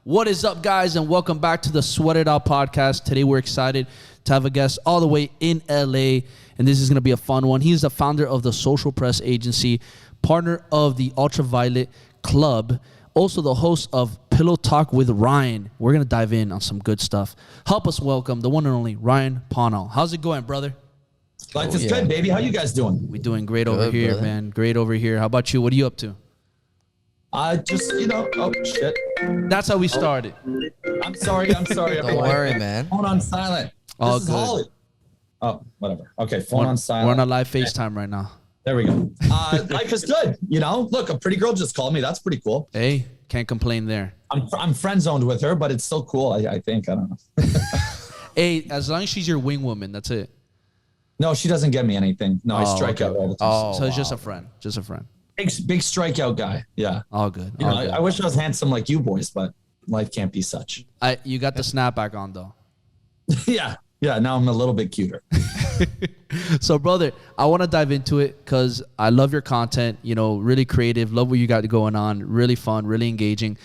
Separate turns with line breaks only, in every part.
What is up, guys, and welcome back to the Sweat It Out podcast. Today, we're excited to have a guest all the way in LA, and this is going to be a fun one. He's the founder of the Social Press Agency, partner of the Ultraviolet Club, also the host of Pillow Talk with Ryan. We're going to dive in on some good stuff. Help us welcome the one and only Ryan Pownall. How's it going, brother?
Life is good, baby. How you guys doing?
We're doing great over here, brother. Man. Great over here. How about you? What are you up to?
Just, oh, shit.
That's how we started.
I'm sorry.
Don't worry, man.
Phone on silent.
All
this
good.
is Holly. Oh, whatever. Okay, phone on silent.
We're on a live FaceTime right now.
There we go. Life is good. Look, a pretty girl just called me. That's pretty cool.
Hey, can't complain there.
I'm friend zoned with her, but it's still cool. I think. I don't know.
Hey, as long as she's your wing woman, that's it.
No, she doesn't get me anything. No, I strike out all the time.
So it's just a friend. Just a friend.
Big strikeout guy. Yeah.
All good.
I wish I was handsome like you boys, but life can't be such.
You got the snapback on though.
Yeah. Now I'm a little bit cuter.
So, brother, I want to dive into it because I love your content. Really creative. Love what you got going on. Really fun. Really engaging.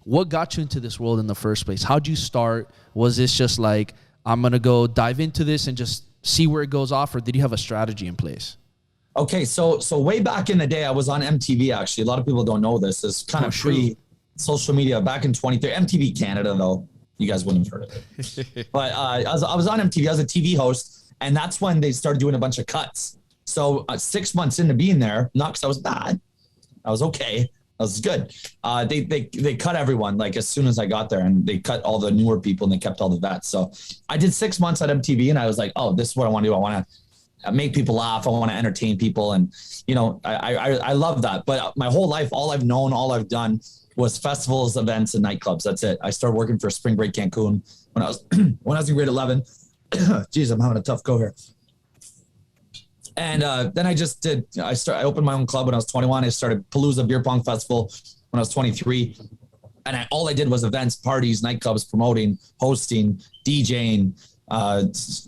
What got you into this world in the first place? How'd you start? Was this just like, I'm gonna go dive into this and just see where it goes off, or did you have a strategy in place?
Okay, so way back in the day, I was on MTV. Actually, a lot of people don't know this. It's kind of pre-social media. Back in 2013, MTV Canada, though, you guys wouldn't have heard of it. But I was on MTV. I was a TV host, and that's when they started doing a bunch of cuts. So 6 months into being there, not because I was bad, I was okay. I was good. They cut everyone like as soon as I got there, and they cut all the newer people and they kept all the vets. So I did 6 months at MTV, and I was like, oh, this is what I want to do. I want to make people laugh. I want to entertain people. And, I love that. But my whole life, all I've known, all I've done was festivals, events, and nightclubs. That's it. I started working for Spring Break Cancun when I was in grade 11. Geez, I'm having a tough go here. And then I opened my own club when I was 21. I started Palooza Beer Pong Festival when I was 23. And all I did was events, parties, nightclubs, promoting, hosting, DJing,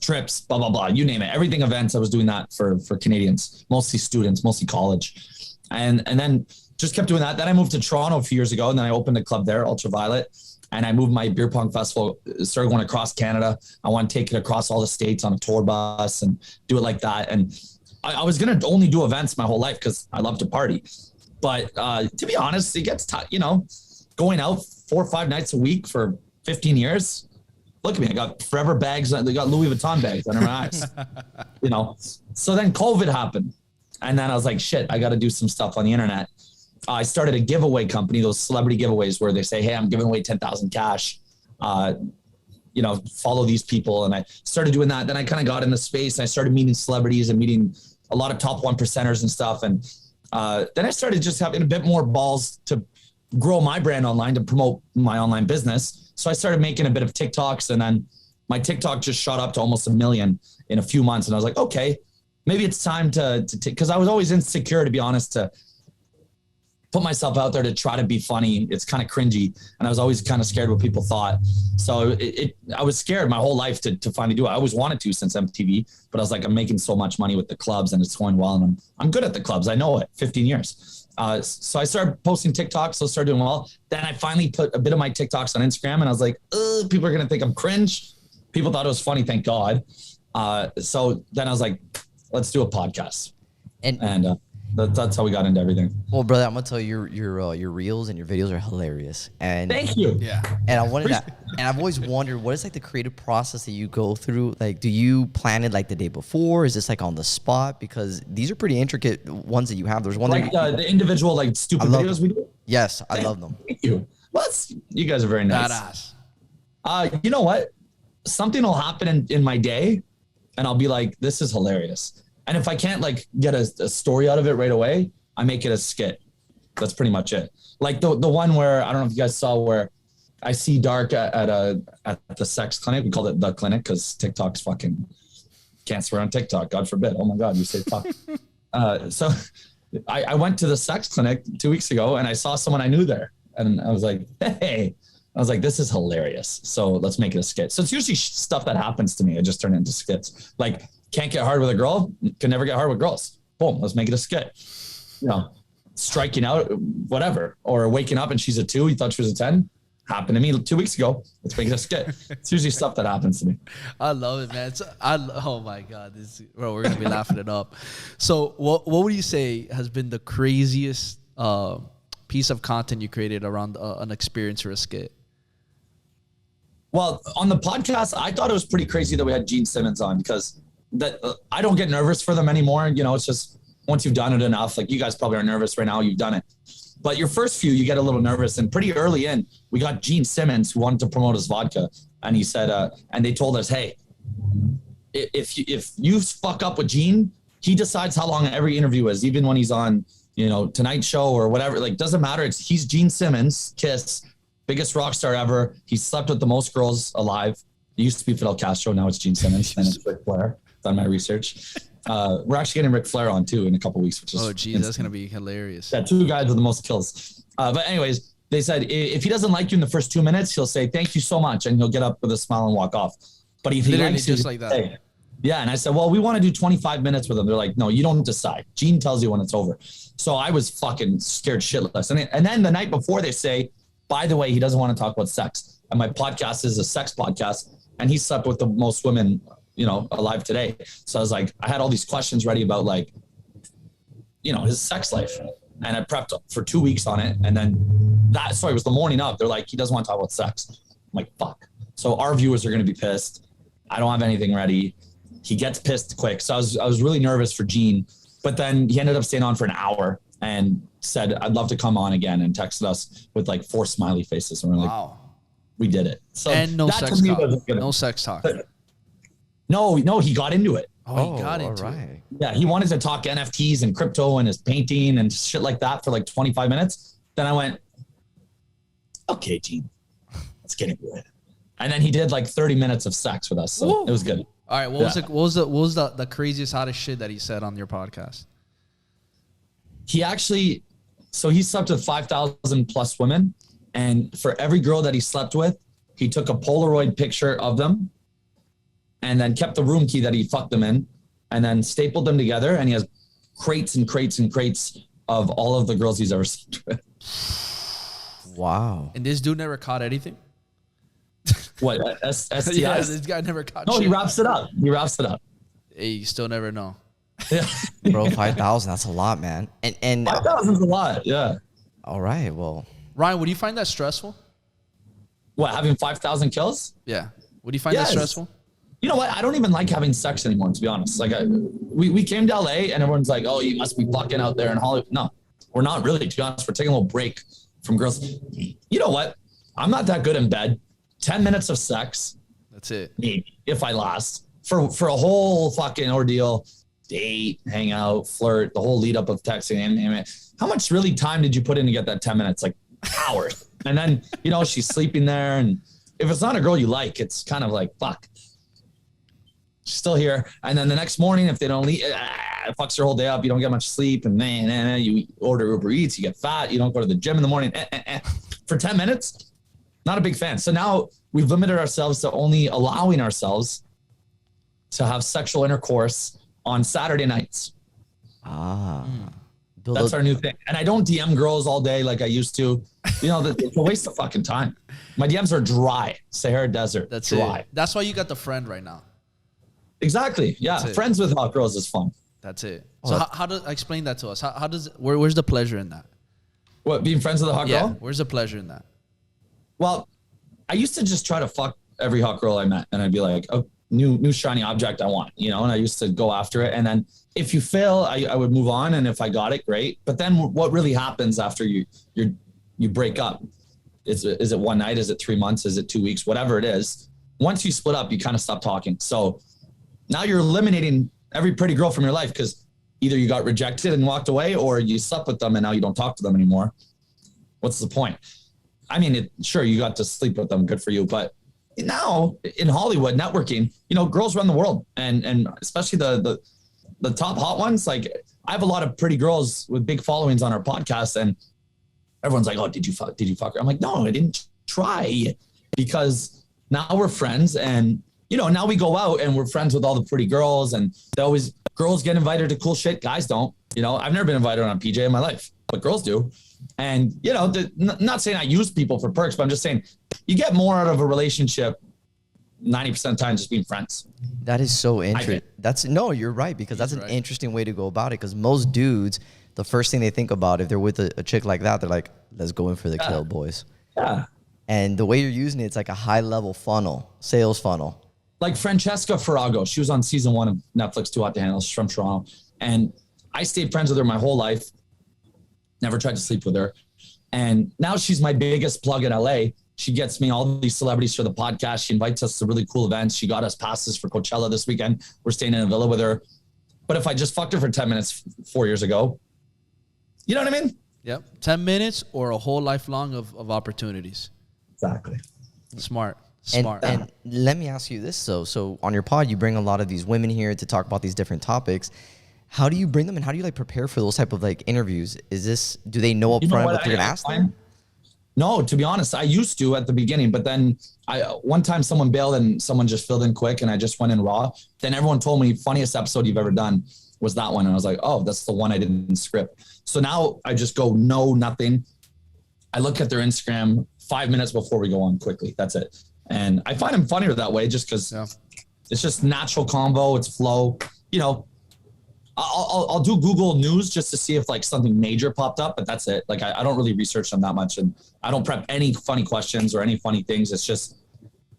trips, blah, blah, blah, you name it. Everything events, I was doing that for Canadians, mostly students, mostly college. And then just kept doing that. Then I moved to Toronto a few years ago, and then I opened a club there, Ultraviolet. And I moved my beer pong festival, started going across Canada. I want to take it across all the states on a tour bus and do it like that. And I was going to only do events my whole life because I love to party. But to be honest, it gets tough, going out 4 or 5 nights a week for 15 years. Look at me. I got forever bags. They got Louis Vuitton bags under my eyes, So then COVID happened. And then I was like, shit, I got to do some stuff on the internet. I started a giveaway company, those celebrity giveaways where they say, hey, I'm giving away 10,000 cash. Follow these people. And I started doing that. Then I kind of got into space. And I started meeting celebrities and meeting a lot of top 1%ers and stuff. And then I started just having a bit more balls to grow my brand online, to promote my online business. So I started making a bit of TikToks, and then my TikTok just shot up to almost 1 million in a few months. And I was like, okay, maybe it's time to because I was always insecure, to be honest, to put myself out there to try to be funny. It's kind of cringy. And I was always kind of scared what people thought. So I was scared my whole life to finally do it. I always wanted to since MTV, but I was like, I'm making so much money with the clubs and it's going well. And I'm good at the clubs. I know it, 15 years. So I started posting TikToks, so I started doing well. Then I finally put a bit of my TikToks on Instagram, and I was like, people are going to think I'm cringe. People thought it was funny, thank God. So then I was like, let's do a podcast. And that's how we got into everything.
Well, brother, I'm gonna tell you, your reels and your videos are hilarious. And
thank you.
Yeah.
And I've always wondered, what is like the creative process that you go through? Like, do you plan it like the day before? Is this like on the spot? Because these are pretty intricate ones that you have. There's one
like the individual like stupid videos we do.
Yes, I love them.
Thank you. Well, you guys are very nice.
Badass.
You know what? Something will happen in my day, and I'll be like, this is hilarious. And if I can't like get a story out of it right away, I make it a skit. That's pretty much it. Like the one where, I don't know if you guys saw, where I see Dark at the sex clinic. We called it the clinic because TikTok's fucking, can't swear on TikTok. God forbid. Oh my God, you say fuck. So I went to the sex clinic 2 weeks ago, and I saw someone I knew there, and I was like, hey, I was like, this is hilarious. So let's make it a skit. So it's usually stuff that happens to me. I just turn it into skits. Like, can't get hard with a girl, can never get hard with girls. Boom, let's make it a skit. Striking out, whatever. Or waking up and she's a 2, you thought she was a 10. Happened to me 2 weeks ago. Let's make it a skit. It's usually stuff that happens to me.
I love it, man. Oh my God, bro, we're gonna be laughing it up. So, what would you say has been the craziest piece of content you created around an experience or a skit?
Well, on the podcast, I thought it was pretty crazy that we had Gene Simmons on because I don't get nervous for them anymore. You know, it's just once you've done it enough, like you guys probably are nervous right now. You've done it. But your first few, you get a little nervous. And pretty early in, we got Gene Simmons who wanted to promote his vodka. And he said, and they told us, hey, if you fuck up with Gene, he decides how long every interview is, even when he's on, you know, Tonight Show or whatever. Like, doesn't matter. He's Gene Simmons, Kiss, biggest rock star ever. He slept with the most girls alive. It used to be Fidel Castro. Now it's Gene Simmons. And it's Ric Flair. Done my research. We're actually getting Ric Flair on too in a couple weeks, which is
that's gonna be hilarious.
Yeah, 2 guys with the most kills. But anyways, they said if he doesn't like you in the first 2 minutes, he'll say thank you so much, and he'll get up with a smile and walk off. But if he likes you,
just like that.
Say, yeah. And I said, well, we want to do 25 minutes with him. They're like, no, you don't decide. Gene tells you when it's over. So I was fucking scared shitless. And then the night before, they say, by the way, he doesn't want to talk about sex. And my podcast is a sex podcast, and he slept with the most women, you know, alive today. So I was like, I had all these questions ready about like, you know, his sex life. And I prepped for 2 weeks on it. And then it was the morning of, they're like, he doesn't want to talk about sex. I'm like, fuck. So our viewers are going to be pissed. I don't have anything ready. He gets pissed quick. So I was really nervous for Gene, but then he ended up staying on for an hour and said, I'd love to come on again, and texted us with like 4 smiley faces. And we're like, wow, we did it. So
and no sex talk. No sex talk.
No, he got into it.
Oh, he got into it.
Yeah, he wanted to talk NFTs and crypto and his painting and shit like that for like 25 minutes. Then I went, okay, Gene, let's get into it. And then he did like 30 minutes of sex with us. So It was good.
All right. What was the craziest, hottest shit that he said on your podcast?
He slept with 5,000 plus women. And for every girl that he slept with, he took a Polaroid picture of them and then kept the room key that he fucked them in and then stapled them together. And he has crates and crates and crates of all of the girls he's ever slept with.
Wow.
And this dude never caught anything?
What, STIs?
Yeah, this guy never caught shit.
He wraps it up.
Hey, you still never know.
Yeah.
Bro, 5,000, that's a lot, man. And
5,000 is a lot, yeah.
All right, well.
Ryan, would you find that stressful?
What, having 5,000 kills?
Yeah. Would you find that stressful?
You know what? I don't even like having sex anymore, to be honest. Like, we came to LA and everyone's like, oh, you must be fucking out there in Hollywood. No, we're not really, to be honest. We're taking a little break from girls. You know what? I'm not that good in bed. 10 minutes of sex.
That's it.
Maybe, if I last. For a whole fucking ordeal, date, hang out, flirt, the whole lead up of texting. And how much really time did you put in to get that 10 minutes? Like hours. And then, you know, she's sleeping there. And if it's not a girl you like, it's kind of like, fuck. She's still here. And then the next morning, if they don't leave, it fucks your whole day up. You don't get much sleep. And you order Uber Eats, you get fat. You don't go to the gym in the morning. For 10 minutes, not a big fan. So now we've limited ourselves to only allowing ourselves to have sexual intercourse on Saturday nights. That's our new thing. And I don't DM girls all day like I used to. You know, it's a waste of fucking time. My DMs are dry. Sahara Desert.
That's
dry.
It. That's why you got the friend right now.
Exactly. Yeah. Friends with hot girls is fun.
That's it. So how does explain that to us? How does where's the pleasure in that?
What, being friends with a hot girl?
Where's the pleasure in that?
Well, I used to just try to fuck every hot girl I met, and I'd be like, oh, new shiny object I want, you know, and I used to go after it. And then if you fail, I would move on. And if I got it, great. But then what really happens after you break up? Is it one night? Is it 3 months? Is it 2 weeks? Whatever it is. Once you split up, you kind of stop talking. So now you're eliminating every pretty girl from your life because either you got rejected and walked away or you slept with them and now you don't talk to them anymore. What's the point? I mean, sure, you got to sleep with them. Good for you. But now in Hollywood networking, you know, girls run the world, and especially the top hot ones. Like, I have a lot of pretty girls with big followings on our podcast, and everyone's like, "Oh, did you fuck her?" I'm like, "No, I didn't try," because now we're friends, and you know, now we go out and we're friends with all the pretty girls, and girls get invited to cool shit, guys don't. You know, I've never been invited on a PJ in my life, but girls do. And, you know, not saying I use people for perks, but I'm just saying you get more out of a relationship 90% of the time just being friends.
That is so interesting. No, you're right, because that's an interesting way to go about it. Because most dudes, the first thing they think about if they're with a chick like that, they're like, let's go in for the kill, boys.
Yeah.
And the way you're using it, it's like a high level funnel, sales funnel.
Like Francesca Farrago, she was on season 1 of Netflix Too Hot to Handle. She's from Toronto. And I stayed friends with her my whole life. Never tried to sleep with her. And now she's my biggest plug in LA. She gets me all these celebrities for the podcast. She invites us to really cool events. She got us passes for Coachella this weekend. We're staying in a villa with her. But if I just fucked her for 10 minutes 4 years ago, you know what I mean?
Yep. 10 minutes or a whole lifelong of opportunities.
Exactly.
Smart.
And let me ask you this, though. So on your pod, you bring a lot of these women here to talk about these different topics. How do you bring them and how do you like prepare for those type of like interviews? Do they know up front what you're going to ask them?
No, to be honest, I used to at the beginning, but then one time someone bailed and someone just filled in quick and I just went in raw. Then everyone told me funniest episode you've ever done was that one. And I was like, oh, that's the one I didn't script. So now I just go, no, nothing. I look at their Instagram 5 minutes before we go on quickly. That's it. And I find them funnier that way just because it's just natural convo. It's flow. You know, I'll do Google News just to see if like something major popped up, but that's it. Like I don't really research them that much, and I don't prep any funny questions or any funny things. It's just,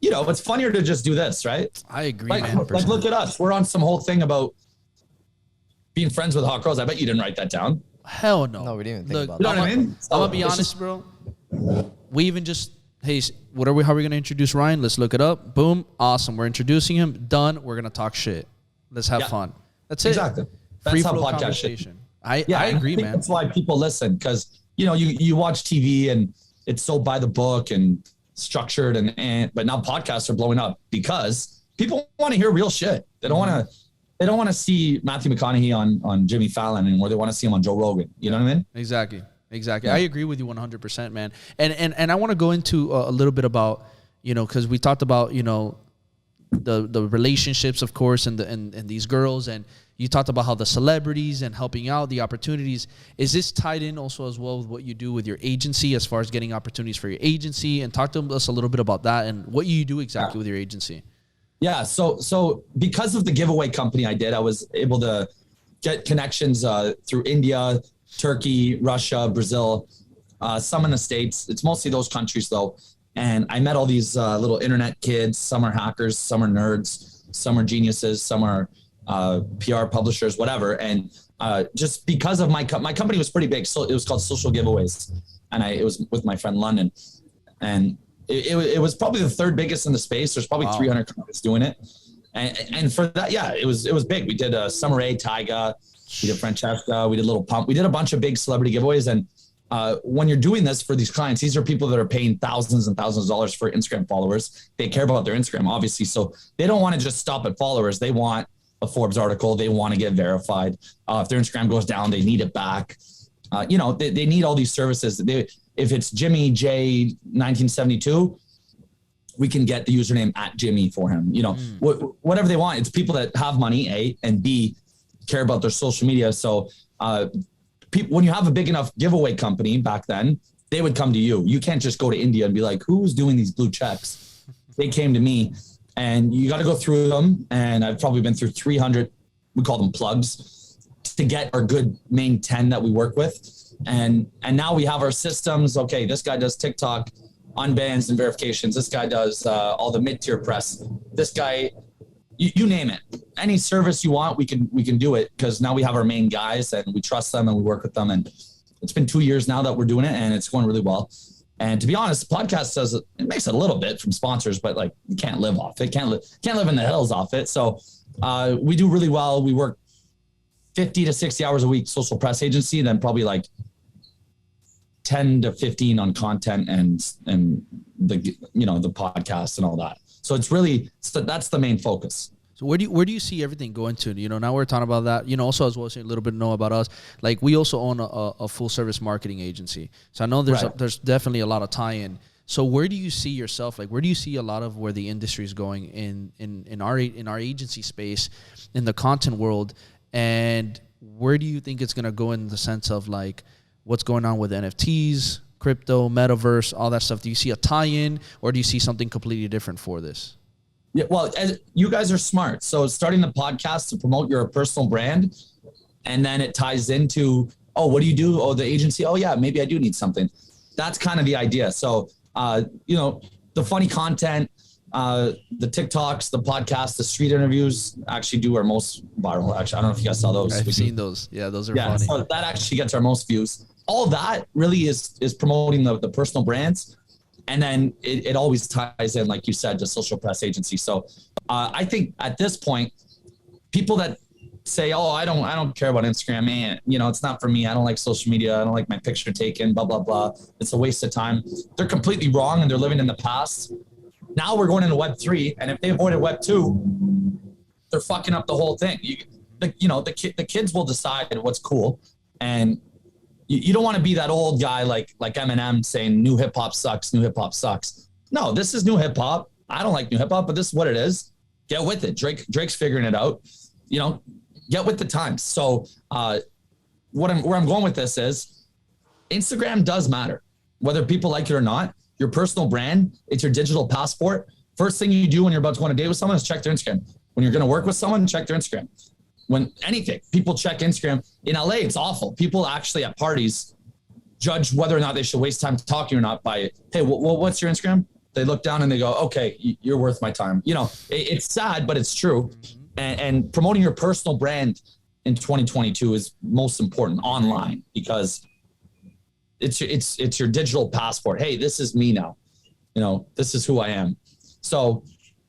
you know, it's funnier to just do this, right?
I agree,
like,
man.
Like look at us. We're on some whole thing about being friends with hot girls. I bet you didn't write that down.
Hell no.
No, we didn't even think about
that. You know what I mean?
I'm gonna be honest, bro. We even just, hey, how are we gonna introduce Ryan? Let's look it up. Boom, awesome. We're introducing him. Done. We're gonna talk shit. Let's have fun. That's it.
Exactly.
Free
That's how
flow
podcast
conversation. I
I
agree,
think
man.
That's why people listen, because you know you watch TV and it's so by the book and structured, but now podcasts are blowing up because people want to hear real shit. They don't want to see Matthew McConaughey on Jimmy Fallon anymore. They want to see him on Joe Rogan. You know what I mean?
Exactly.
Yeah.
I agree with you 100%, man. And I want to go into a little bit about, you know, because we talked about, you know, the relationships, of course, and these girls, and you talked about how the celebrities and helping out, the opportunities. Is this tied in also as well with what you do with your agency as far as getting opportunities for your agency? And talk to us a little bit about that and what you do exactly with your agency. Yeah.
So because of the giveaway company I did, I was able to get connections through India, Turkey, Russia, Brazil, some in the States. It's mostly those countries though. And I met all these little internet kids. Some are hackers, some are nerds, some are geniuses, some are PR publishers, whatever. And just because of my company was pretty big, so it was called Social Giveaways, and it was with my friend London, and it was probably the third biggest in the space. There's probably 300 companies doing it, and for that, yeah, it was big. We did Summer A, Tyga, we did Francesca, we did Little Pump, we did a bunch of big celebrity giveaways. And when you're doing this for these clients, these are people that are paying thousands and thousands of dollars for Instagram followers. They care about their Instagram, obviously, so they don't want to just stop at followers. They want a Forbes article. They want to get verified. If their Instagram goes down, they need it back. You know, they need all these services. If it's Jimmy J 1972, we can get the username at Jimmy for him. You know, whatever they want. It's people that have money, A, and B, care about their social media. So people, when you have a big enough giveaway company back then, they would come to you. You can't just go to India and be like, who's doing these blue checks? They came to me. And you got to go through them. And I've probably been through 300, we call them plugs, to get our good main 10 that we work with. And now we have our systems. Okay, this guy does TikTok, unbans and verifications. This guy does all the mid-tier press. This guy, you name it. Any service you want, we can do it, because now we have our main guys and we trust them and we work with them. And it's been 2 years now that we're doing it, and it's going really well. And to be honest, the podcast it makes it a little bit from sponsors, but like you can't live off it. Can't live in the hills off it. So we do really well. We work 50 to 60 hours a week, social press agency, then probably like 10 to 15 on content and the, you know, the podcast and all that. So it's really, that's the main focus.
So where do you see everything going to? You know, now we're talking about that. You know, also as well as a little bit know about us. Like we also own a full service marketing agency. So I know there's definitely a lot of tie-in. So where do you see yourself? Like where do you see a lot of where the industry is going in our agency space, in the content world? And where do you think it's going to go in the sense of like what's going on with NFTs, crypto, metaverse, all that stuff? Do you see a tie-in, or do you see something completely different for this?
Yeah, well, you guys are smart. So starting the podcast to promote your personal brand, and then it ties into, oh, what do you do? Oh, the agency. Oh yeah, maybe I do need something. That's kind of the idea. So, the funny content, the TikToks, the podcasts, the street interviews actually do our most viral. Actually, I don't know if you guys saw those.
I've seen those. Yeah, those are funny.
So that actually gets our most views. All that really is promoting the personal brands. And then it always ties in, like you said, to social press agency. So I think at this point, people that say, oh, I don't care about Instagram, man, it's not for me. I don't like social media. I don't like my picture taken, blah, blah, blah. It's a waste of time. They're completely wrong, and they're living in the past. Now we're going into Web3, and if they avoided Web2, they're fucking up the whole thing. The kids will decide what's cool, and you don't want to be that old guy like Eminem saying new hip hop sucks, new hip hop sucks. No, this is new hip hop. I don't like new hip hop, but this is what it is. Get with it. Drake's figuring it out. Get with the times. So where I'm going with this is Instagram does matter, whether people like it or not. Your personal brand, it's your digital passport. First thing you do when you're about to go on a date with someone is check their Instagram. When you're going to work with someone, check their Instagram. When anything, people check Instagram. In LA, it's awful. People actually at parties judge whether or not they should waste time talking or not by, hey, what's your Instagram? They look down and they go, okay, you're worth my time. It's sad, but it's true. And promoting your personal brand in 2022 is most important online, because it's your digital passport. Hey, this is me now. This is who I am. So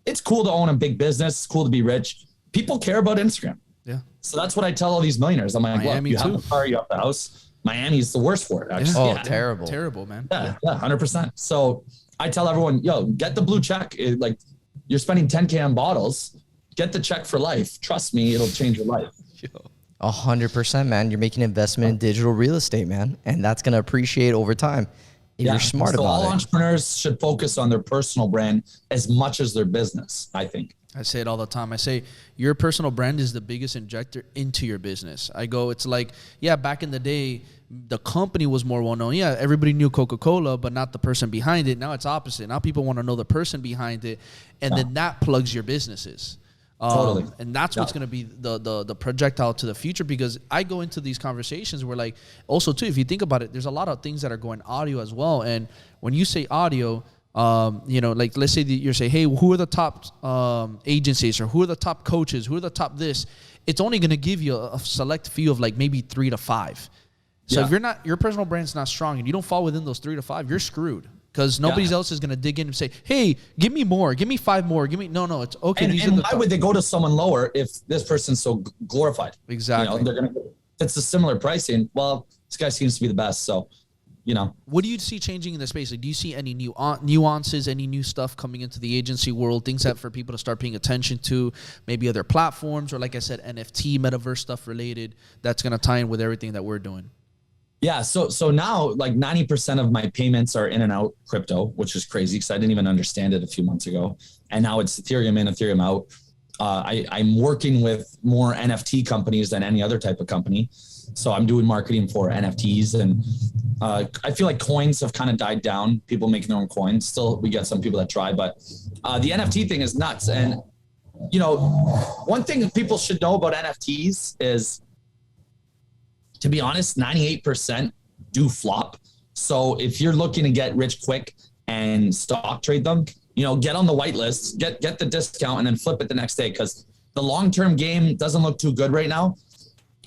it's cool to own a big business. It's cool to be rich. People care about Instagram.
Yeah.
So that's what I tell all these millionaires. I'm like, look, you have the car, you have the house. Miami's the worst for it, actually.
Oh,
yeah.
terrible.
Terrible, man.
Yeah, 100%. So I tell everyone, get the blue check. Like, you're spending 10K on bottles. Get the check for life. Trust me, it'll change your life.
100%, man. You're making an investment in digital real estate, man. And that's going to appreciate over time if you're smart about it.
All entrepreneurs should focus on their personal brand as much as their business, I think.
I say it all the time. I say your personal brand is the biggest injector into your business. It's like, yeah, back in the day, the company was more well-known. Yeah, everybody knew Coca-Cola, but not the person behind it. Now it's opposite. Now people want to know the person behind it, and then that plugs your businesses.
Totally.
And that's what's going to be the projectile to the future, because I go into these conversations where, like, also too, if you think about it, there's a lot of things that are going audio as well. And when you say audio, like let's say that you're saying, hey, who are the top agencies, or who are the top coaches, who are the top this, it's only going to give you a select few of like maybe 3 to 5. So if your personal brand's not strong and you don't fall within those 3 to 5, you're screwed. Because nobody else is going to dig in and say, hey, give me more, give me 5 more, no, it's okay.
And why would they go to someone lower if this person's so glorified?
Exactly.
It's a similar pricing. Well, this guy seems to be the best. So,
What do you see changing in the space? Like, do you see any new nuances, any new stuff coming into the agency world, things that for people to start paying attention to, maybe other platforms, or like I said, NFT, metaverse stuff related, that's going to tie in with everything that we're doing?
Yeah. So now like 90% of my payments are in and out crypto, which is crazy because I didn't even understand it a few months ago. And now it's Ethereum in, Ethereum out. I'm working with more NFT companies than any other type of company. So I'm doing marketing for NFTs, and I feel like coins have kind of died down. People making their own coins. Still, we get some people that try, but the NFT thing is nuts. And, one thing that people should know about NFTs is, to be honest, 98% do flop. So if you're looking to get rich quick and stock trade them, get on the whitelist, get the discount, and then flip it the next day, because the long-term game doesn't look too good right now.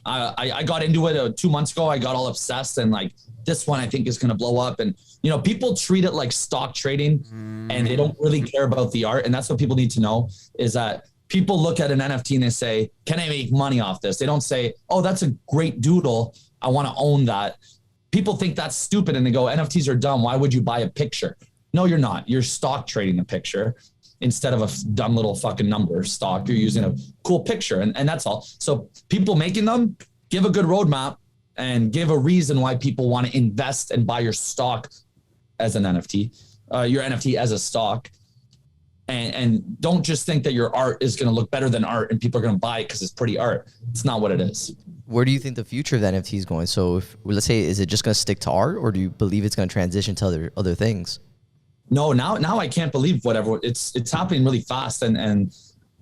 I got into it 2 months ago. I got all obsessed, and like, this one I think is going to blow up. And, people treat it like stock trading, and they don't really care about the art. And that's what people need to know, is that people look at an NFT and they say, can I make money off this? They don't say, oh, that's a great doodle, I want to own that. People think that's stupid, and they go, NFTs are dumb. Why would you buy a picture? No, you're not. You're stock trading a picture instead of a dumb little fucking number stock. You're using a cool picture, and that's all. So people making them, give a good roadmap and give a reason why people want to invest and buy your stock as an NFT, your NFT as a stock. And don't just think that your art is going to look better than art and people are going to buy it because it's pretty art. It's not what it is.
Where do you think the future of the NFT is going? So if, let's say, is it just going to stick to art, or do you believe it's going to transition to other things?
No, now I can't believe whatever it's happening really fast. And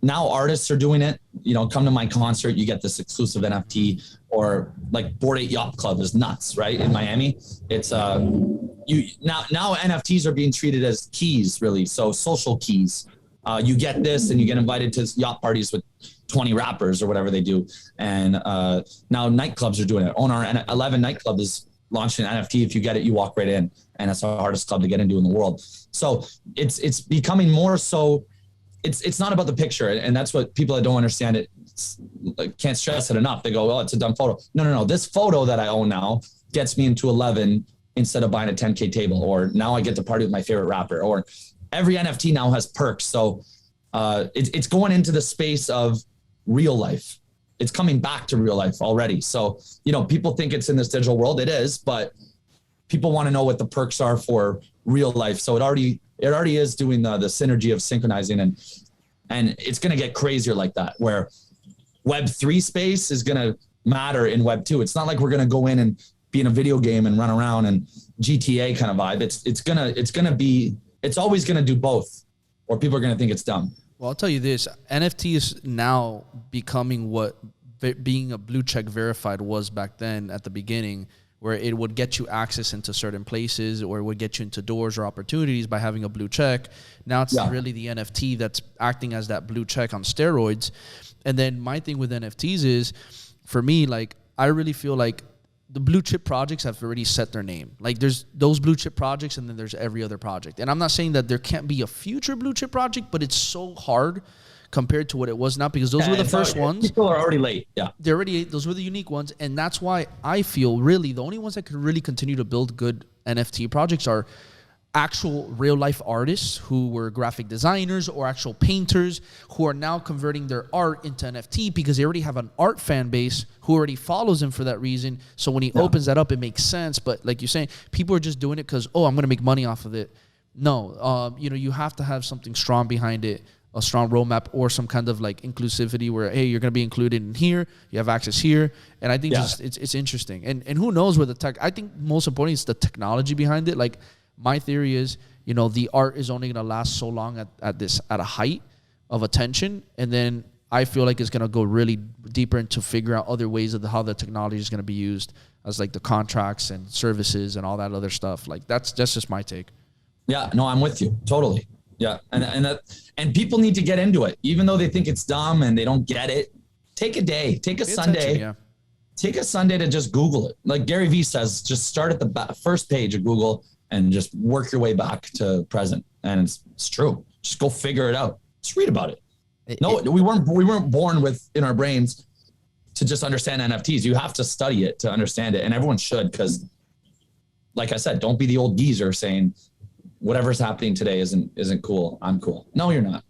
now artists are doing it. You know, come to my concert, you get this exclusive NFT, or like Bored Ape Yacht Club is nuts, right? In Miami, it's now NFTs are being treated as keys, really. So social keys. You get this, and you get invited to yacht parties with 20 rappers or whatever they do. And now nightclubs are doing it. Owner 11 nightclub is launching an NFT. If you get it, you walk right in, and it's the hardest club to get into in the world. So it's becoming more so. It's not about the picture, and that's what people that don't understand it can't stress it enough. They go, "Oh, it's a dumb photo." No. This photo that I own now gets me into 11 instead of buying a 10K table, or now I get to party with my favorite rapper. Or every NFT now has perks, so it's going into the space of real life. It's coming back to real life already. So people think it's in this digital world. It is, but people want to know what the perks are for real life. So it already is doing the synergy of synchronizing, and it's going to get crazier like that, where Web3 space is going to matter in Web2. It's not like we're going to go in and be in a video game and run around and GTA kind of vibe. It's always going to do both, or people are going to think it's dumb.
Well, I'll tell you this, NFT is now becoming what being a blue check verified was back then at the beginning, where it would get you access into certain places, or it would get you into doors or opportunities by having a blue check. Now it's really the NFT that's acting as that blue check on steroids. And then my thing with NFTs is, for me, like, I really feel like the blue chip projects have already set their name. Like, there's those blue chip projects, and then there's every other project. And I'm not saying that there can't be a future blue chip project, but it's so hard compared to what it was now, because those were the first ones.
People are already late. Yeah.
Those were the unique ones. And that's why I feel really the only ones that could really continue to build good NFT projects are actual real life artists who were graphic designers, or actual painters who are now converting their art into NFT, because they already have an art fan base who already follows him for that reason. So when he opens that up, it makes sense. But like you're saying, people are just doing it because, I'm going to make money off of it. No, you have to have something strong behind it, a strong roadmap, or some kind of like inclusivity where, hey, you're going to be included in here, you have access here. And I think it's interesting. And who knows where the tech, I think most importantly is the technology behind it. Like, my theory is, the art is only going to last so long at a height of attention. And then I feel like it's going to go really deeper into figure out other ways of how the technology is going to be used, as like the contracts and services and all that other stuff. Like, that's just my take.
Yeah, no, I'm with you. Totally. Yeah. And people need to get into it, even though they think it's dumb and they don't get it. Take a day, take a Sunday, take a Sunday to just Google it. Like Gary Vee says, just start at the first page of Google and just work your way back to present. And it's true. Just go figure it out. Just read about it. We weren't born with in our brains to just understand NFTs. You have to study it to understand it. And everyone should, because like I said, don't be the old geezer saying whatever's happening today isn't cool. I'm cool. No, you're not.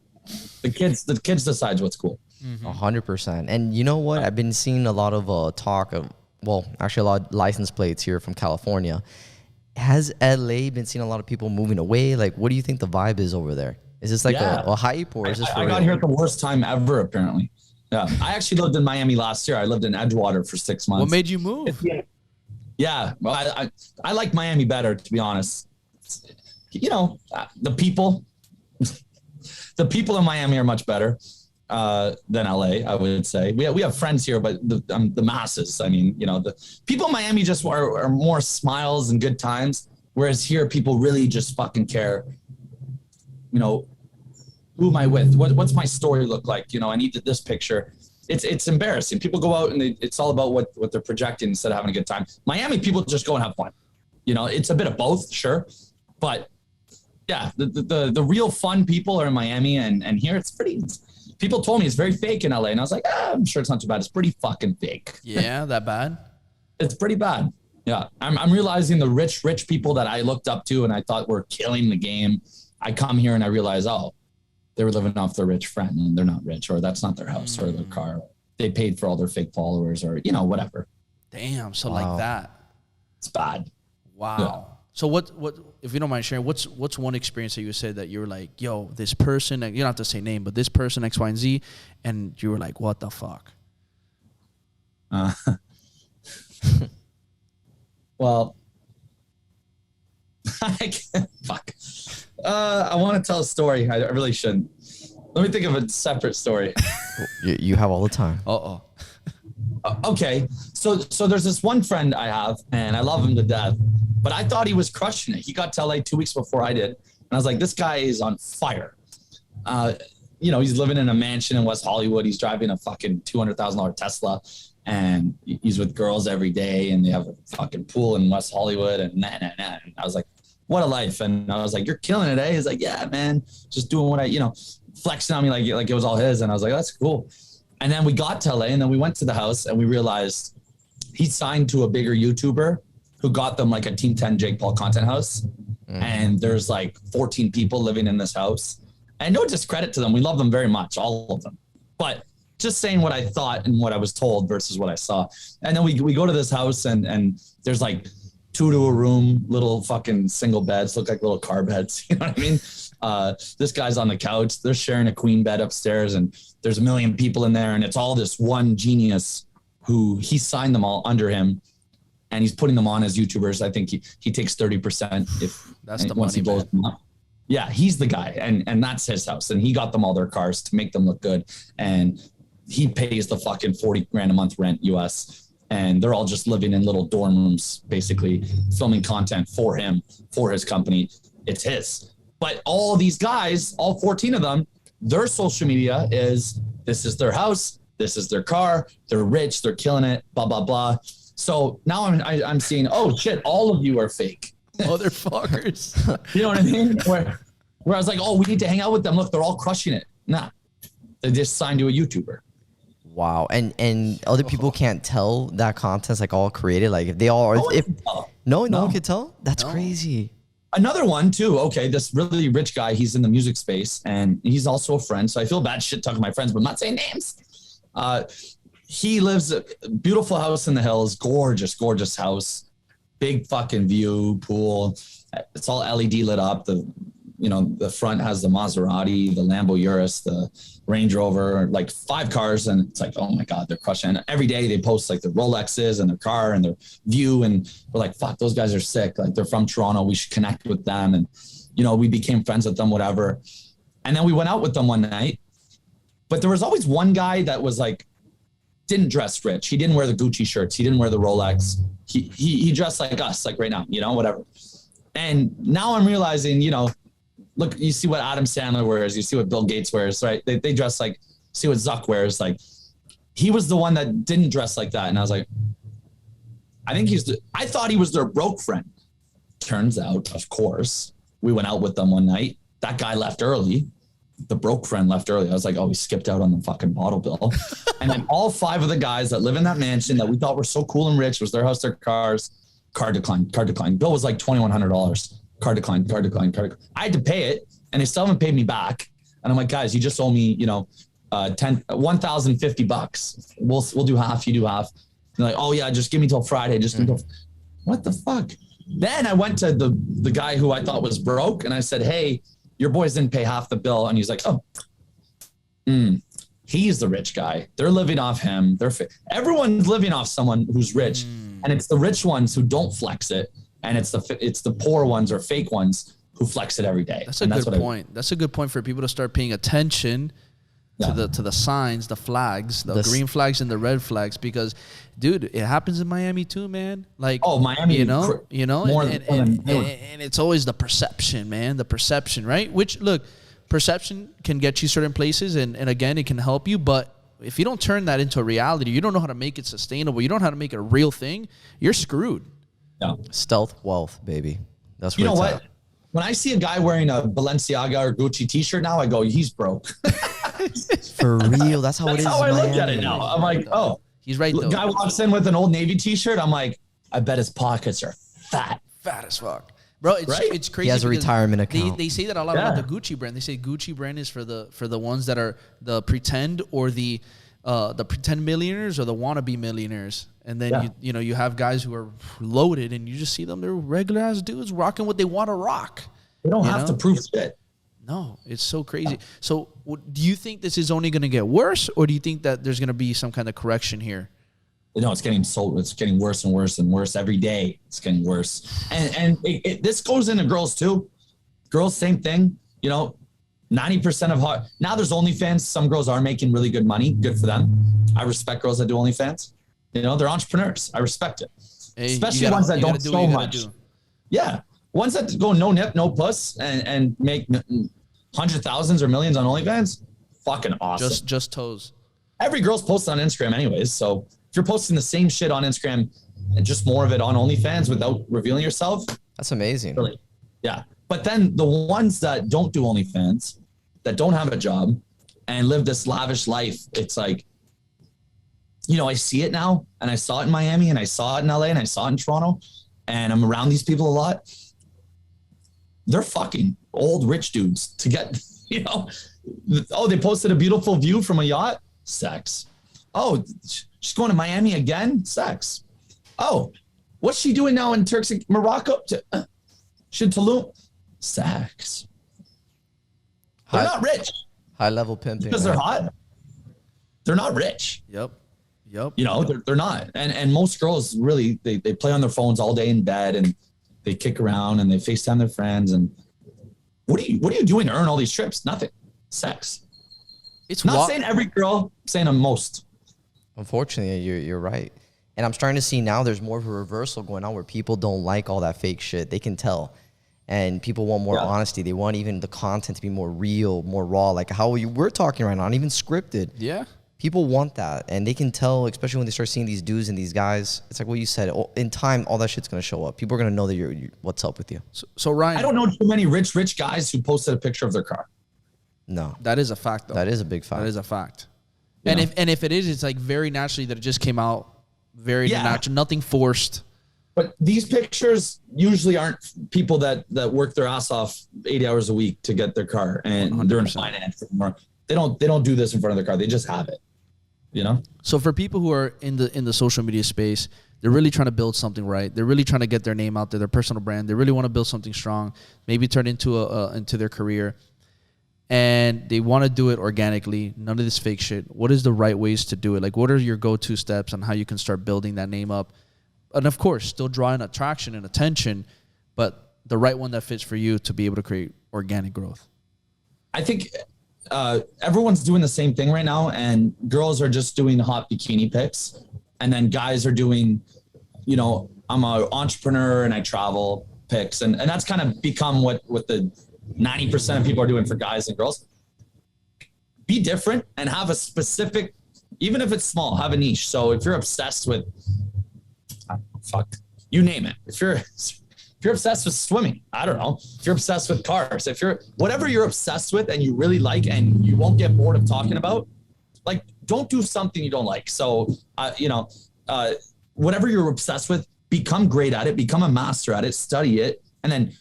The kids decides what's cool.
100%. And you know what? I've been seeing a lot of talk of, actually a lot of license plates here from California. Has LA been seeing a lot of people moving away? Like, what do you think the vibe is over there? Is this like a hype, or is this for
I got here at the worst time ever, apparently. Yeah. I actually lived in Miami last year. I lived in Edgewater for 6 months.
What made you move?
Yeah. Well, I like Miami better, to be honest. The people in Miami are much better than LA, I would say. We have friends here, but the masses, I mean, the people in Miami just are more smiles and good times. Whereas here, people really just fucking care, who am I with? What's my story look like? I need this picture. It's embarrassing. People go out and it's all about what they're projecting instead of having a good time. Miami, people just go and have fun. It's a bit of both, sure. But yeah, the real fun people are in Miami, and here it's pretty. People told me it's very fake in LA, and I was like, I'm sure it's not too bad. It's pretty fucking fake.
Yeah, that bad?
It's pretty bad. Yeah, I'm realizing the rich people that I looked up to and I thought were killing the game. I come here and I realize, they were living off their rich friend, and they're not rich, or that's not their house or their car. They paid for all their fake followers, or whatever.
Damn, so like that.
It's bad.
Wow.
Yeah.
So what if you don't mind sharing, what's one experience that you said that you were like, yo, this person, you don't have to say name, but this person X, Y, and Z, and you were like, what the fuck?
Well, fuck. I want to tell a story. I really shouldn't. Let me think of a separate story.
You have all the time.
Okay, so there's this one friend I have, and I love him to death, but I thought he was crushing it. He got to LA 2 weeks before I did, and I was like, this guy is on fire. He's living in a mansion in West Hollywood. He's driving a fucking $200,000 Tesla, and he's with girls every day, and they have a fucking pool in West Hollywood, and nah. And I was like, what a life. And I was like, you're killing it, eh? He's like, yeah, man, just doing what flexing on me like it was all his. And I was like, that's cool. And then we got to LA, and then we went to the house, and we realized he signed to a bigger YouTuber who got them like a Team 10 Jake Paul content house. And there's like 14 people living in this house. And no discredit to them. We love them very much, all of them. But just saying what I thought and what I was told versus what I saw. And then we go to this house, and there's like 2 to a room, little fucking single beds, look like little car beds. You know what I mean? This guy's on the couch. They're sharing a queen bed upstairs, and there's a million people in there, and it's all this one genius who he signed them all under him, and he's putting them on as YouTubers. I think he takes 30% if
that's the
once
money,
he blows them up. Yeah, he's the guy, and that's his house, and he got them all their cars to make them look good, and he pays the fucking $40,000 a month rent US, and they're all just living in little dorm rooms, basically filming content for him, for his company. It's his. But all these guys, all 14 of them, their social media is, this is their house, this is their car, they're rich, they're killing it, blah, blah, blah. So now I'm seeing, oh shit, all of you are fake.
Motherfuckers.
You know what I mean? Where I was like, oh, we need to hang out with them. Look, they're all crushing it. Nah, they just signed to a YouTuber.
Wow. And other people can't tell that content's like all created. Like if they all are, no one can tell. That's crazy.
Another one too. Okay, this really rich guy, he's in the music space, and he's also a friend. So I feel bad shit talking to my friends, but I'm not saying names. He lives a beautiful house in the hills, gorgeous, gorgeous house, big fucking view, pool. It's all LED lit up. The front has the Maserati, the Lambo Urus, the Range Rover, like 5 cars. And it's like, oh my God, they're crushing. And every day they post like their Rolexes and their car and their view. And we're like, fuck, those guys are sick. Like they're from Toronto. We should connect with them. And, we became friends with them, whatever. And then we went out with them one night, but there was always one guy that was like, didn't dress rich. He didn't wear the Gucci shirts. He didn't wear the Rolex. He dressed like us, like right now, whatever. And now I'm realizing, look, you see what Adam Sandler wears, you see what Bill Gates wears, right? They dress like, see what Zuck wears. Like he was the one that didn't dress like that. And I was like, I thought he was their broke friend. Turns out, of course, we went out with them one night. That guy left early. The broke friend left early. I was like, oh, we skipped out on the fucking bottle bill. And then all 5 of the guys that live in that mansion that we thought were so cool and rich, was their house, their cars, card declined. Bill was like $2,100. Card declined. I had to pay it, and they still haven't paid me back. And I'm like, guys, you just owe me, $1,050. We'll do half. You do half. They're like, oh yeah, just give me till Friday. What the fuck? Then I went to the guy who I thought was broke, and I said, hey, your boys didn't pay half the bill. And he's like, oh, he's the rich guy. They're living off him. Everyone's living off someone who's rich, and it's the rich ones who don't flex it. And it's the poor ones or fake ones who flex it every day.
That's a good point. That's a good point for people to start paying attention to the signs, the flags, the green flags and the red flags, because, dude, it happens in Miami too, man. Like,
Miami,
and it's always the perception, man, the perception, right? Which, look, perception can get you certain places, and again, it can help you, but if you don't turn that into a reality, you don't know how to make it sustainable, you don't know how to make it a real thing, you're screwed.
Yeah. Stealth wealth, baby. That's what
you know what? At. When I see a guy wearing a Balenciaga or Gucci t-shirt now, I go, he's broke.
For real. That's how it is.
That's how I look at it now. I'm like, oh,
he's right though.
Guy walks in with an Old Navy t-shirt. I'm like, I bet his pockets are fat
as fuck. Bro, it's crazy.
He has a retirement account.
They say that a lot about the Gucci brand. They say Gucci brand is for the ones that are the pretend or the the pretend millionaires or the wannabe millionaires. And then
Yeah.
you have guys who are loaded, and you just see them. They're regular ass dudes rocking what they want to rock.
They don't have to prove shit.
No, it's so crazy. So do you think this is only going to get worse, or do you think that there's going to be some kind of correction here?
No, it's getting worse and worse and worse every day. It's getting worse. And this goes into girls too. Girls, same thing. 90% of now there's OnlyFans. Some girls are making really good money. Good for them. I respect girls that do OnlyFans. They're entrepreneurs. I respect it.
Hey,
especially ones that don't so much. Yeah. Ones that go no nip, no puss and make hundred thousands or millions on OnlyFans. Fucking awesome.
Just toes.
Every girl's posting on Instagram anyways. So if you're posting the same shit on Instagram and just more of it on OnlyFans without revealing yourself.
That's amazing.
Really, yeah. But then the ones that don't do OnlyFans, that don't have a job and live this lavish life, it's like, I see it now, and I saw it in Miami, and I saw it in LA, and I saw it in Toronto, and I'm around these people a lot. They're fucking old rich dudes to get, they posted a beautiful view from a yacht, sex. Oh, she's going to Miami again, sex. Oh, what's she doing now in Turks and Morocco? Tulum, sex. They're not rich.
High level pimping.
Because they're hot. They're not rich.
Yep.
They're not. And most girls really, they play on their phones all day in bed, and they kick around and they FaceTime their friends. And what are you doing to earn all these trips? Nothing. Sex. It's not saying every girl, I'm saying most.
Unfortunately, you're right. And I'm starting to see now there's more of a reversal going on where people don't like all that fake shit. They can tell. And people want more honesty. They want even the content to be more real, more raw, like how we're talking right now, not even scripted.
Yeah.
People want that, and they can tell, especially when they start seeing these dudes and these guys. It's like what you said. In time, all that shit's gonna show up. People are gonna know that you're what's up with you.
So Ryan,
I don't know too many rich guys who posted a picture of their car.
No,
that is a fact, though.
That is a big fact.
That is a fact. And if it is, it's like very naturally that it just came out very natural, nothing forced.
But these pictures usually aren't people that work their ass off 80 hours a week to get their car, and 100%. They're in finance anymore. They don't do this in front of their car. They just have it.
So for people who are in the social media space, they're really trying to build something right. They're really trying to get their name out there, their personal brand. They really want to build something strong, maybe turn into their career, and they want to do it organically. None of this fake shit. What is the right ways to do it? Like, what are your go-to steps on how you can start building that name up? And of course, still drawing attraction and attention, but the right one that fits for you to be able to create organic growth. I think
everyone's doing the same thing right now, and girls are just doing hot bikini pics, and then guys are doing, I'm an entrepreneur and I travel pics, and that's kind of become what the 90% of people are doing for guys and girls. Be different and have a specific, even if it's small, have a niche. So if you're obsessed with, you name it. If you're obsessed with swimming, I don't know. If you're obsessed with cars, whatever you're obsessed with and you really like and you won't get bored of talking about, like, don't do something you don't like. So, whatever you're obsessed with, become great at it, become a master at it, study it, and then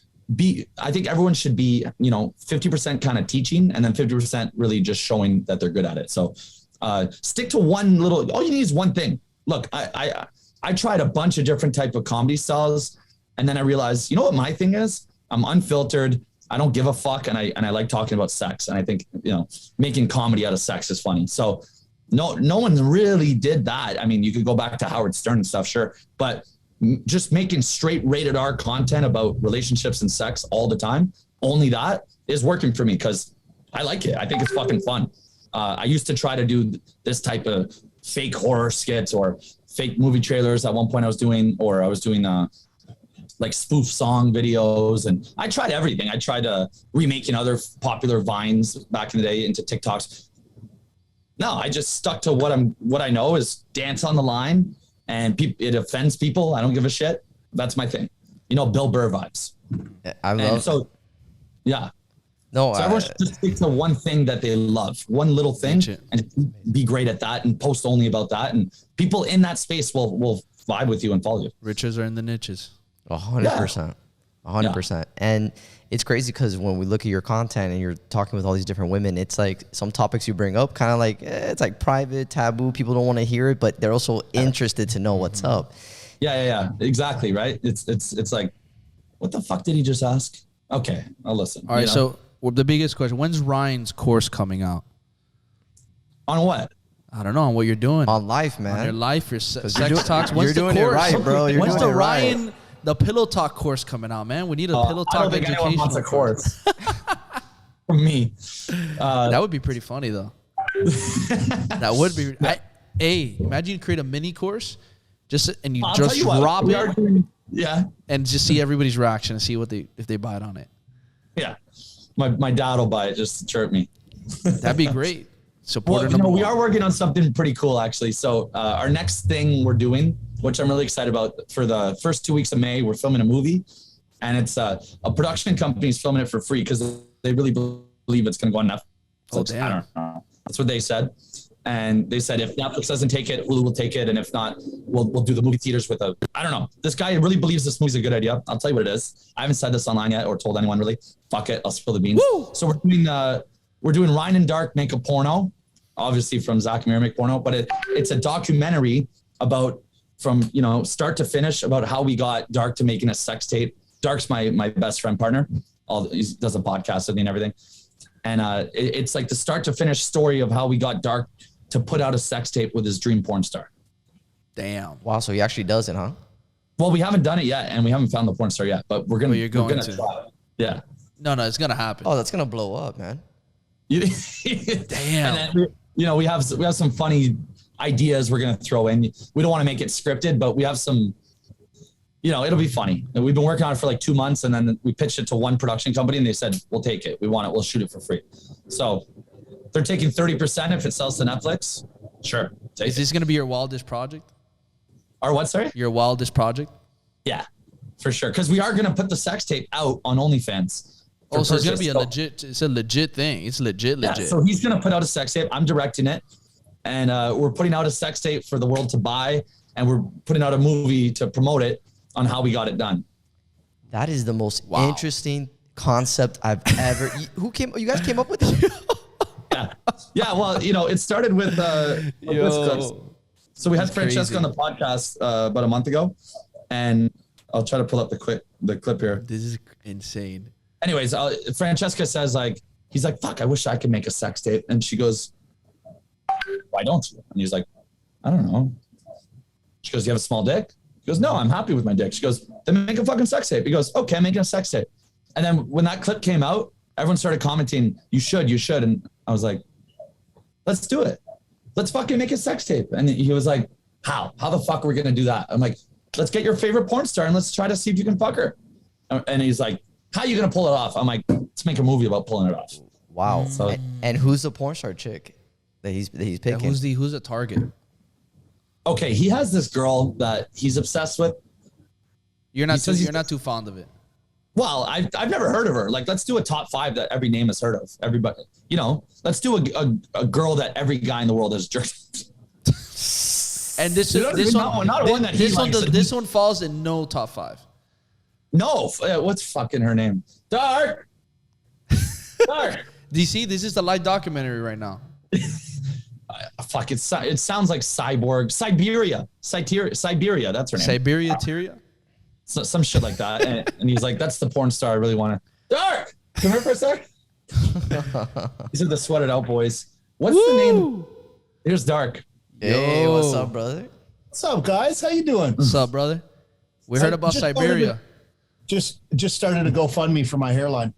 I think everyone should be, 50% kind of teaching and then 50% really just showing that they're good at it. So, stick to all you need is one thing. Look, I tried a bunch of different type of comedy styles. And then I realized, what my thing is? I'm unfiltered. I don't give a fuck. And I like talking about sex. And I think, making comedy out of sex is funny. So no one really did that. I mean, you could go back to Howard Stern and stuff, sure. But just making straight rated R content about relationships and sex all the time, only that is working for me because I like it. I think it's fucking fun. I used to try to do this type of fake horror skits or fake movie trailers. At one point I was doing like spoof song videos, and I tried everything. I tried remaking other popular Vines back in the day into TikToks. No, I just stuck to what I know is dance on the line, and it offends people. I don't give a shit. That's my thing. Bill Burr vibes.
I love.
So, yeah.
No,
so everyone should just stick to one thing that they love, one little thing, and be great at that, and post only about that, and people in that space will vibe with you and follow you.
Riches are in the niches.
100%. 100%. And it's crazy because when we look at your content and you're talking with all these different women, it's like some topics you bring up kind of like, it's like private, taboo. People don't want to hear it, but they're also interested to know what's up.
Yeah. Exactly. Right. It's like, what the fuck did he just ask? Okay, I'll listen.
All right. So the biggest question, when's Ryan's course coming out?
On what?
I don't know, on what you're doing.
On life, man.
On your life, your sex talks. When's
You're doing it right, bro.
When's the Ryan, the Pillow Talk course coming out, man? We need a Pillow Talk
I don't think anyone wants a course from me.
That would be pretty funny, though. That would be. Imagine you create a mini course, and you just drop it, and just see everybody's reaction and see if they buy it on it.
Yeah, my dad will buy it just to chirp me.
That'd be great.
We are working on something pretty cool, actually. So our next thing we're doing, which I'm really excited about, for the first 2 weeks of May, we're filming a movie, and it's a production company is filming it for free because they really believe it's going to go on Netflix.
Oh, damn.
I don't know. That's what they said. And they said if Netflix doesn't take it, Hulu will take it, and if not, we'll do the movie theaters with I don't know. This guy really believes this movie's a good idea. I'll tell you what it is. I haven't said this online yet or told anyone really. Fuck it, I'll spill the beans.
Woo!
So we're doing Ryan and Dark Make a Porno, obviously from Zach and Mary Make Porno, but it's a documentary about from start to finish about how we got Dark to making a sex tape. Dark's my best friend partner. He does a podcast with me and everything. And it's like the start to finish story of how we got Dark to put out a sex tape with his dream porn star.
Damn.
Wow, so he actually does it, huh?
Well, we haven't done it yet, and we haven't found the porn star yet, but we're gonna try it. Yeah.
No, it's gonna happen.
Oh, that's gonna blow up, man.
Damn.
And then, we have some funny ideas we're gonna throw in. We don't want to make it scripted, but we have some. It'll be funny. And we've been working on it for like 2 months, and then we pitched it to one production company, and they said, "We'll take it. We want it. We'll shoot it for free." So they're taking 30% if it sells to Netflix. Sure.
Is this going to be your wildest project?
Our what, sorry?
Your wildest project?
Yeah, for sure. Because we are going to put the sex tape out on OnlyFans.
Oh, so it's going to be it's a legit thing. It's legit.
Yeah, so he's going to put out a sex tape. I'm directing it. And we're putting out a sex tape for the world to buy. And we're putting out a movie to promote it on how we got it done.
That is the most interesting concept I've ever. You guys came up with it?
Yeah. Well, it started with this clip. So we had Francesca on the podcast about a month ago, and I'll try to pull up the clip here.
This is insane.
Anyways, Francesca says he's like, fuck, I wish I could make a sex tape. And she goes, why don't you? And he's like, I don't know. She goes, you have a small dick? He goes, no, I'm happy with my dick. She goes, then make a fucking sex tape. He goes, okay, I'm making a sex tape. And then when that clip came out, everyone started commenting, you should. And I was like, let's do it. Let's fucking make a sex tape. And he was like, how? How the fuck are we going to do that? I'm like, let's get your favorite porn star and let's try to see if you can fuck her. And he's like, how are you going to pull it off? I'm like, let's make a movie about pulling it off.
Wow. So, and who's the porn star chick that he's picking?
Yeah, who's the target?
Okay, he has this girl that he's obsessed with.
You're not too fond of it.
Well, I've never heard of her. Like, let's do a top 5 that every name has heard of. Everybody, let's do a girl that every guy in the world has jerked.
And this one falls in no top 5.
No, what's fucking her name? Dark.
Do you see? This is the live documentary right now.
Fuck, it sounds like Cyborg. Siberia, that's her name.
Siberia Tyria?
So, some shit like that. And he's like, that's the porn star I really want to. Dark! Come here for a sec. These are the Sweated Out boys. What's the name? Here's Dark.
Hey, what's up, brother?
What's up, guys? How you doing?
What's up, brother? We heard about Siberia.
Just started a GoFundMe for my hairline.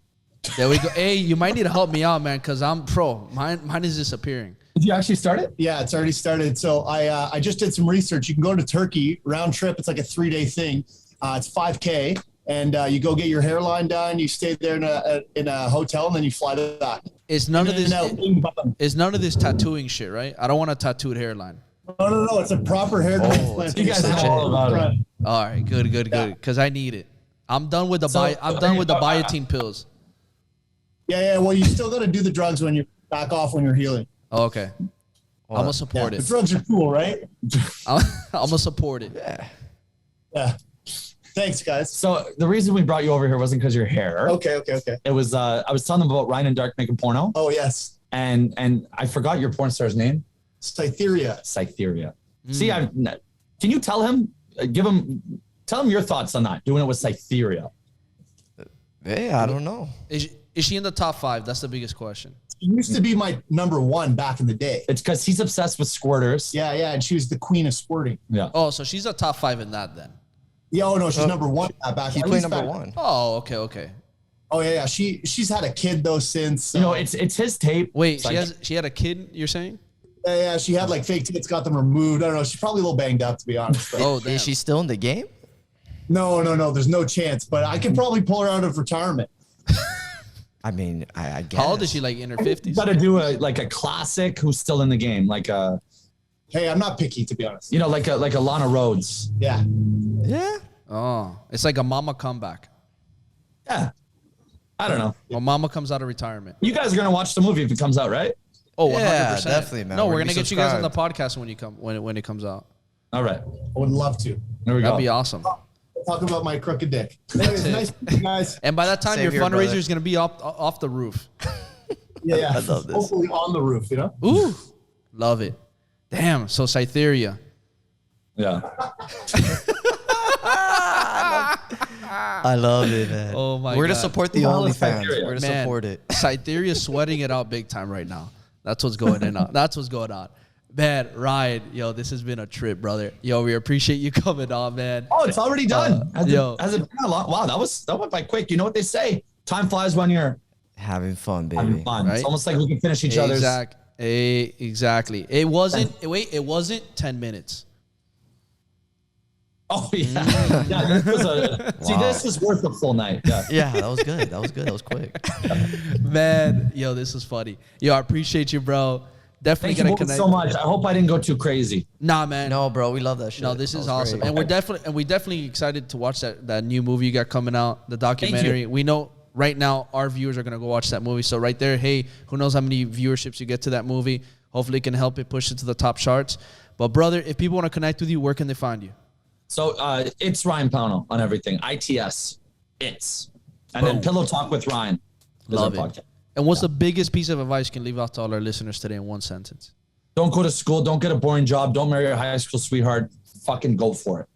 There we go. Hey, you might need to help me out, man, because I'm pro. Mine is disappearing.
Did you actually start it?
Yeah, it's already started. So I just did some research. You can go to Turkey, round trip. It's like a 3-day thing. It's $5K, and you go get your hairline done. You stay there in a hotel, and then you fly back.
It's none of this tattooing shit, right? I don't want a tattooed hairline.
No. It's a proper hair transplant.
You guys know all about it.
All right, good. Because I need it. I'm done with the biotin pills.
Yeah. Well, you still got to do the drugs when you back off when you're healing.
Oh, okay. I'm gonna support it.
The drugs are cool, right?
I'm gonna support it.
Yeah. Thanks, guys.
So the reason we brought you over here wasn't because your hair.
Okay.
It was I was telling them about Ryan and Dark making porno.
Oh, yes.
And I forgot your porn star's name.
Cytheria.
See, can you tell him, tell him your thoughts on that, doing it with Cytheria?
Hey, I don't know.
Is she in the top 5? That's the biggest question.
She used to be my number 1 back in the day.
It's because he's obsessed with squirters.
Yeah, and she was the queen of squirting.
Yeah.
Oh, so she's a top 5 in that then.
Yeah, oh no, she's number 1 back.
He's playing number 1.
Oh, okay.
Oh yeah. She's had a kid though since.
You know, it's his tape.
Wait, she had a kid, you're saying?
Yeah, she had like fake tits, got them removed. I don't know. She's probably a little banged up, to be honest.
Oh, damn.
Is she still in the game?
No. There's no chance. But I can probably pull her out of retirement.
I mean, I guess.
How old is she? Like in her 50s?
Got to do a classic who's still in the game, like a.
Hey, I'm not picky, to be honest.
You know, like a Lana Rhodes.
Yeah.
Yeah.
Oh, it's like a mama comeback.
Yeah. I don't know.
Well, mama comes out of retirement.
You guys are gonna watch the movie if it comes out, right?
Oh, 100%.
Yeah, definitely, man.
No, we're
We're
gonna
gonna
get you guys on the
subscribe.
podcast when it comes out.
All right.
I would love to.
There we
That'd
go.
be awesome.
Talk about my crooked dick. Anyways, nice meeting you guys.
And by that time,
Same
your
here,
fundraiser
brother.
is gonna be off the roof.
Yeah.
I love this.
Hopefully on the roof, you know?
Ooh, love it. Damn. So Cytheria.
Yeah.
I love it, man.
Oh my
We're
God.
gonna support the
Who the hell is
OnlyFans.
Cytheria?
We're gonna
Man,
support it.
Cytheria's sweating it out big time right now. That's what's going on. That's what's going on. Man, Ryan, yo, this has been a trip, brother. Yo, we appreciate you coming on, man.
Oh, it's already done. Has
yo.
it been a lot? Wow, that went by quick. You know what they say? Time flies when you're
Having fun, baby.
having fun.
Right?
It's almost like we can finish each other's.
Exactly. It wasn't 10 minutes.
Oh yeah. Yeah. This is worth a full night. Yeah.
Yeah, that was good. That was quick.
Man, yo, this is funny. Yo, I appreciate you, bro. Definitely
Thank you
gonna
both
connect.
so much. I hope I didn't go too crazy.
Nah, man.
No, bro, we love that shit.
No, this
That
is
was
awesome,
great.
and we're definitely excited to watch that new movie you got coming out, the documentary. We know right now our viewers are gonna go watch that movie. So right there, hey, who knows how many viewerships you get to that movie? Hopefully, it can help it push it to the top charts. But brother, if people want to connect with you, where can they find you?
So it's Ryan Pownall on everything. ITS. And then Pillow Talk with Ryan. is
Love
our
it.
podcast.
And what's the biggest piece of advice you can leave out to all our listeners today in one sentence?
Don't go to school. Don't get a boring job. Don't marry your high school sweetheart. Fucking go for it.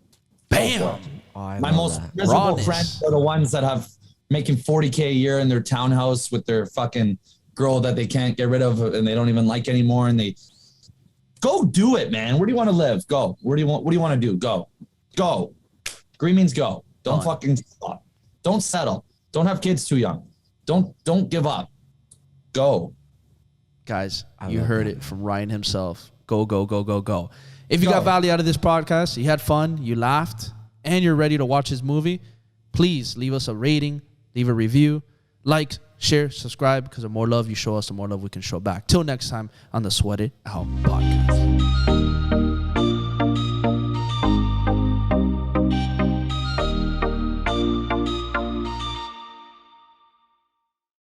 Bam.
Go for it.
Oh, I
My
love
most
that.
miserable
Rawness.
friends are the ones that have making $40K a year in their townhouse with their fucking girl that they can't get rid of and they don't even like anymore. And they go do it, man. Where do you want to live? Go. What do you want to do? Go. Green means go. Don't fucking stop. Don't settle. Don't have kids too young. Don't give up. Go.
Guys,
I
you
love
heard
that.
it from Ryan himself. Go. If you got value out of this podcast, you had fun, you laughed, and you're ready to watch this movie, please leave us a rating, leave a review, like, share, subscribe, because the more love you show us, the more love we can show back. Till next time on the Sweat It Out podcast.